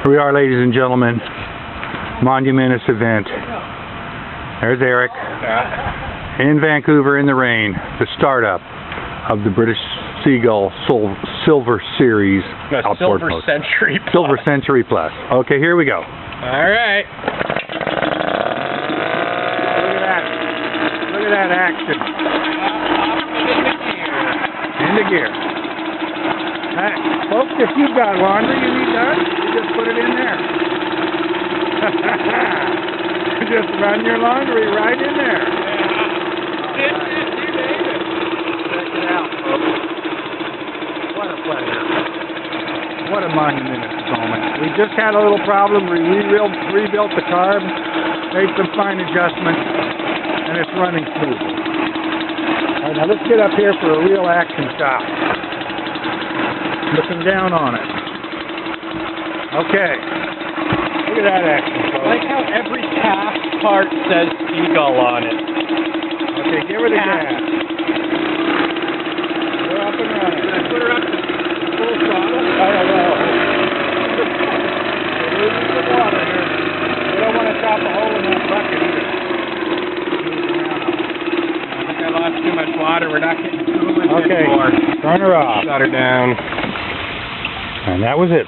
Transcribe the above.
Here we are, ladies and gentlemen. Monumentous event. There's Eric. In Vancouver in the rain. The startup of the British Seagull Silver Series. Silver Century Plus. Silver Century Plus. Okay, here we go. Alright. Look at that action. In the gear. Hey, folks, if you've got laundry you need done, you just put it in there. Just run your laundry right in there. You made it. Check it out, folks. What a pleasure. What a monumentous moment. We just had a little problem. We rebuilt the carb, made some fine adjustments, and it's running smoothly. All right, now let's get up here for a real action shot. Looking down on it. Okay. Look at that action, folks. I like how every cast part says Seagull on it. Okay, give her the gas. We're up and running. Did I put her up to full throttle? I don't know. We're losing some water here. We don't want to chop a hole in that bucket either. I think I lost too much water. We're not getting coolant anymore. Turn her off. Shut her down. And that was it.